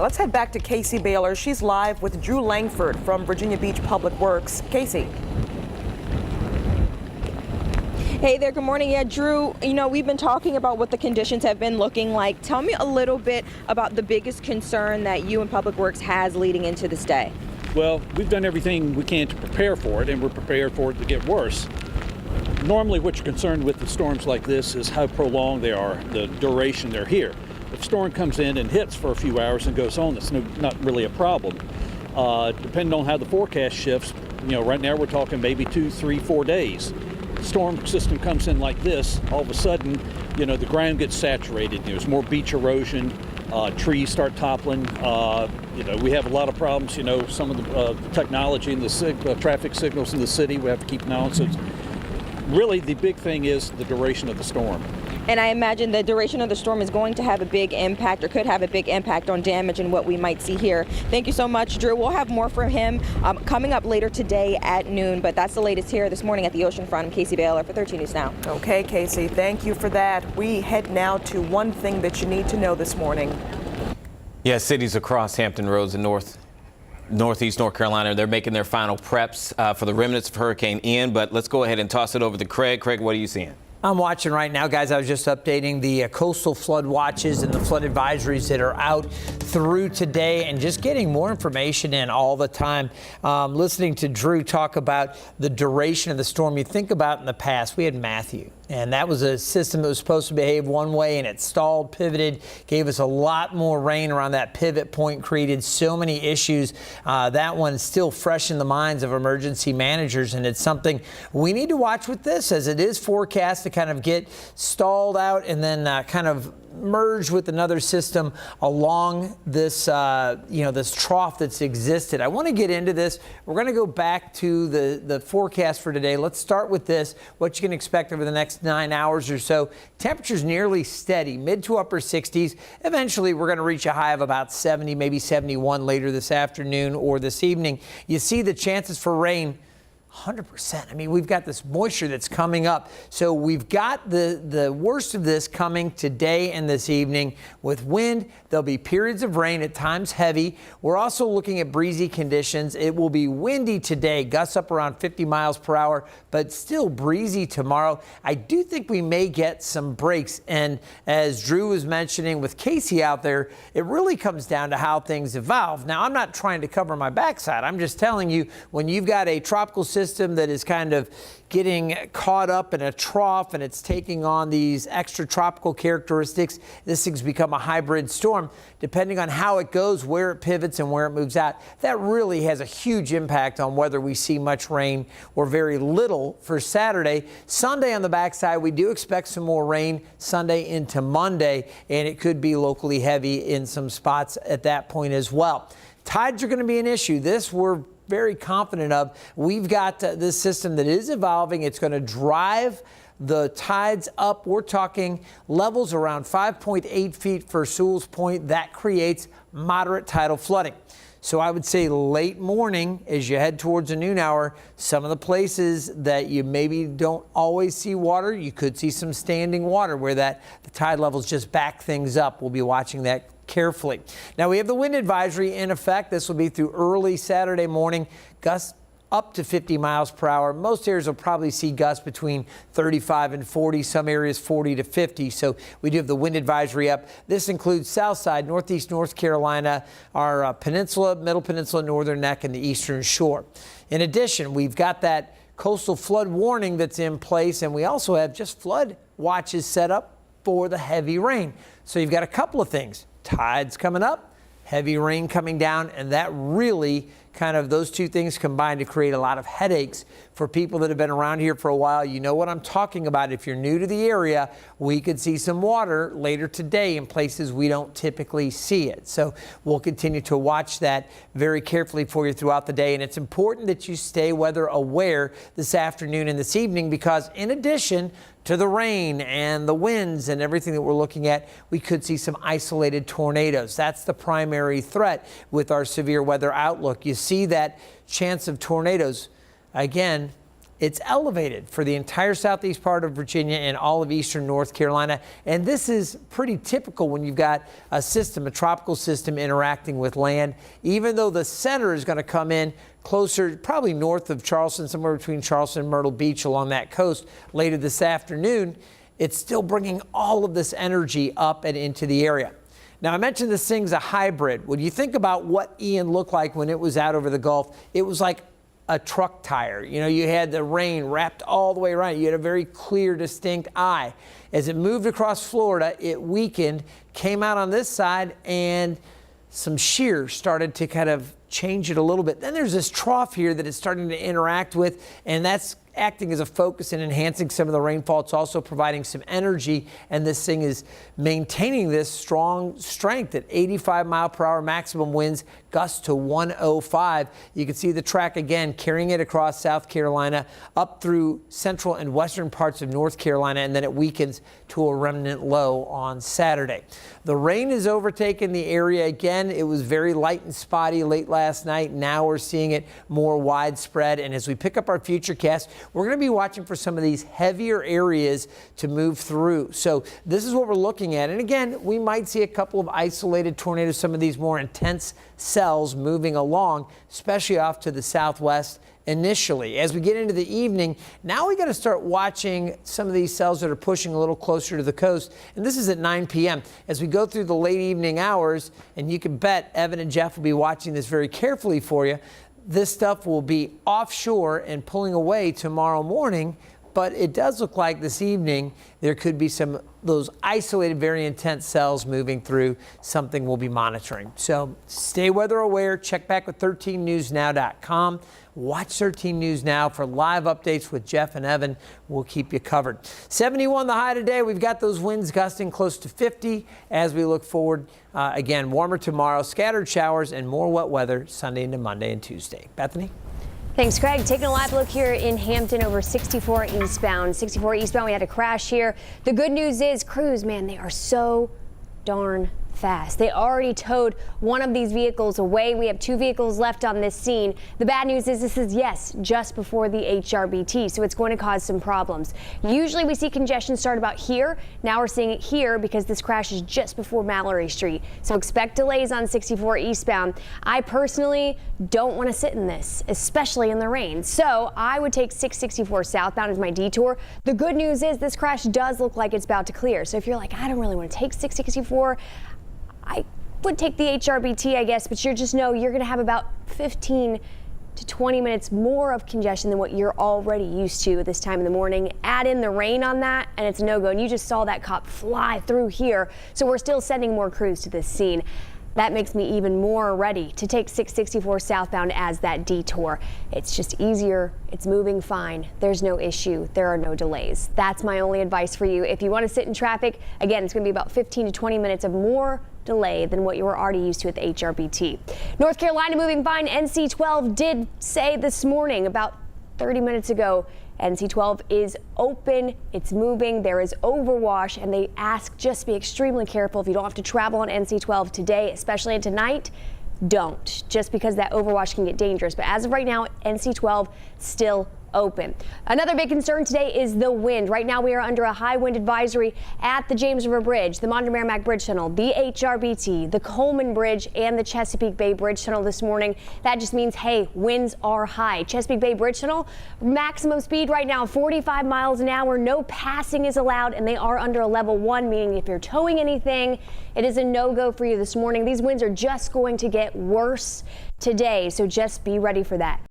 Let's head back to Casey Baylor. She's live with Drew Langford from Virginia Beach Public Works. Casey. Hey there, good morning. Yeah, Drew, we've been talking about what the conditions have been looking like. Tell me a little bit about the biggest concern that you and Public Works has leading into this day. Well, we've done everything we can to prepare for it, and we're prepared for it to get worse. Normally, what you're concerned with storms like this is how prolonged they are, the duration they're here. If a storm comes in and hits for a few hours and goes on, that's not really a problem. Depending on how the forecast shifts, right now we're talking maybe 2, 3, 4 days. Storm system comes in like this, all of a sudden, the ground gets saturated. There's more beach erosion, trees start toppling. We have a lot of problems. Some of the technology and the traffic signals in the city we have to keep an eye on. So really, the big thing is the duration of the storm. And I imagine the duration of the storm is going to have a big impact, or could have a big impact on damage and what we might see here. Thank you so much, Drew. We'll have more from him coming up later today at noon, but that's the latest here this morning at the oceanfront. I'm Casey Baylor for 13 News Now. Okay, Casey, thank you for that. We head now to one thing that you need to know this morning. Yeah, cities across Hampton Roads in Northeast North Carolina, they're making their final preps for the remnants of Hurricane Ian, but let's go ahead and toss it over to Craig. Craig, what are you seeing? I'm watching right now, guys. I was just updating the coastal flood watches and the flood advisories that are out through today, and just getting more information in all the time. Listening to Drew talk about the duration of the storm. You think about in the past, we had Matthew, and that was a system that was supposed to behave one way, and it stalled, pivoted, gave us a lot more rain around that pivot point, created so many issues. That one's still fresh in the minds of emergency managers, and it's something we need to watch with this, as it is forecast to kind of get stalled out and then kind of merge with another system along this, this trough that's existed. I want to get into this. We're going to go back to the forecast for today. Let's start with this, what you can expect over the next 9 hours or so. Temperatures nearly steady, mid to upper 60s. Eventually, we're going to reach a high of about 70, maybe 71 later this afternoon or this evening. You see the chances for rain 100%. I mean, we've got this moisture that's coming up. So we've got the worst of this coming today and this evening with wind. There'll be periods of rain, at times heavy. We're also looking at breezy conditions. It will be windy today, gusts up around 50 miles per hour, but still breezy tomorrow. I do think we may get some breaks. And as Drew was mentioning with Casey out there, it really comes down to how things evolve. Now, I'm not trying to cover my backside. I'm just telling you, when you've got a tropical system that is kind of getting caught up in a trough and it's taking on these extra tropical characteristics, this thing's become a hybrid storm. Depending on how it goes, where it pivots and where it moves out, that really has a huge impact on whether we see much rain or very little for Saturday. Sunday on the backside, we do expect some more rain Sunday into Monday, and it could be locally heavy in some spots at that point as well. Tides are going to be an issue. This we're very confident of. We've got this system that is evolving. It's going to drive the tides up. We're talking levels around 5.8 feet for Sewell's Point. That creates moderate tidal flooding. So I would say late morning, as you head towards the noon hour, some of the places that you maybe don't always see water, you could see some standing water where the tide levels just back things up. We'll be watching that carefully. Now we have the wind advisory in effect. This will be through early Saturday morning. Gusts up to 50 miles per hour. Most areas will probably see gusts between 35 and 40, some areas 40 to 50. So we do have the wind advisory up. This includes south side, northeast North Carolina, our peninsula, middle peninsula, northern neck, and the eastern shore. In addition, we've got that coastal flood warning that's in place, and we also have just flood watches set up for the heavy rain. So you've got a couple of things. Tides coming up, heavy rain coming down, and that really kind of those two things combine to create a lot of headaches for people that have been around here for a while. You know what I'm talking about. If you're new to the area, we could see some water later today in places we don't typically see it. So we'll continue to watch that very carefully for you throughout the day. And it's important that you stay weather aware this afternoon and this evening, because in addition to the rain and the winds and everything that we're looking at, we could see some isolated tornadoes. That's the primary threat with our severe weather outlook. You see that chance of tornadoes. Again, It's elevated for the entire southeast part of Virginia and all of eastern North Carolina. And this is pretty typical when you've got a system, a tropical system interacting with land. Even though the center is going to come in closer, probably north of Charleston, somewhere between Charleston and Myrtle Beach along that coast later this afternoon, it's still bringing all of this energy up and into the area. Now, I mentioned this thing's a hybrid. When you think about what Ian looked like when it was out over the Gulf, it was like a truck tire. You know, you had the rain wrapped all the way around. You had a very clear, distinct eye. As it moved across Florida, it weakened, came out on this side, and some shear started to kind of change it a little bit. Then there's this trough here that it's starting to interact with, and that's acting as a focus and enhancing some of the rainfall. It's also providing some energy, and this thing is maintaining this strong strength at 85-mile-per-hour maximum winds, gusts to 105. You can see the track again carrying it across South Carolina up through central and western parts of North Carolina, and then it weakens to a remnant low on Saturday. The rain has overtaken the area again. It was very light and spotty late last night. Now we're seeing it more widespread, and as we pick up our futurecast, we're going to be watching for some of these heavier areas to move through. So this is what we're looking at. And again, we might see a couple of isolated tornadoes, some of these more intense cells moving along, especially off to the southwest initially. As we get into the evening, now we got to start watching some of these cells that are pushing a little closer to the coast. And this is at 9 p.m. As we go through the late evening hours, and you can bet Evan and Jeff will be watching this very carefully for you, this stuff will be offshore and pulling away tomorrow morning, but it does look like this evening there could be some those isolated, very intense cells moving through, something we'll be monitoring. So stay weather aware. Check back with 13newsnow.com. Watch 13 News Now for live updates with Jeff and Evan. We'll keep you covered. 71 the high today. We've got those winds gusting close to 50 as we look forward. Again, warmer tomorrow, scattered showers and more wet weather Sunday into Monday and Tuesday. Bethany? Thanks, Greg. Taking a live look here in Hampton over 64 eastbound. 64 eastbound, we had a crash here. The good news is crews, man, they are so darn fast. They already towed one of these vehicles away. We have 2 vehicles left on this scene. The bad news is this is, yes, just before the HRBT, so it's going to cause some problems. Usually we see congestion start about here. Now we're seeing it here because this crash is just before Mallory Street. So expect delays on 64 eastbound. I personally don't want to sit in this, especially in the rain. So I would take 664 southbound as my detour. The good news is this crash does look like it's about to clear. So if you're like, I don't really want to take 664, I would take the HRBT, I guess, but you just know you're going to have about 15 to 20 minutes more of congestion than what you're already used to at this time in the morning. Add in the rain on that, and it's a no-go. And you just saw that cop fly through here, so we're still sending more crews to this scene. That makes me even more ready to take 664 southbound as that detour. It's just easier. It's moving fine. There's no issue. There are no delays. That's my only advice for you. If you want to sit in traffic, again, it's going to be about 15 to 20 minutes of more delay than what you were already used to at the HRBT. North Carolina moving fine. NC-12 did say this morning, about 30 minutes ago, NC-12 is open, it's moving, there is overwash, and they ask just be extremely careful if you don't have to travel on NC-12 today, especially tonight. Don't, just because that overwash can get dangerous. But as of right now, NC-12 still open. Another big concern today is the wind. Right now we are under a high wind advisory at the James River Bridge, the Montgomery-Merrimack Bridge Tunnel, the HRBT, the Coleman Bridge, and the Chesapeake Bay Bridge Tunnel this morning. That just means, hey, winds are high. Chesapeake Bay Bridge Tunnel, maximum speed right now 45 miles an hour. No passing is allowed, and they are under a level 1, meaning if you're towing anything, it is a no-go for you this morning. These winds are just going to get worse today, so just be ready for that.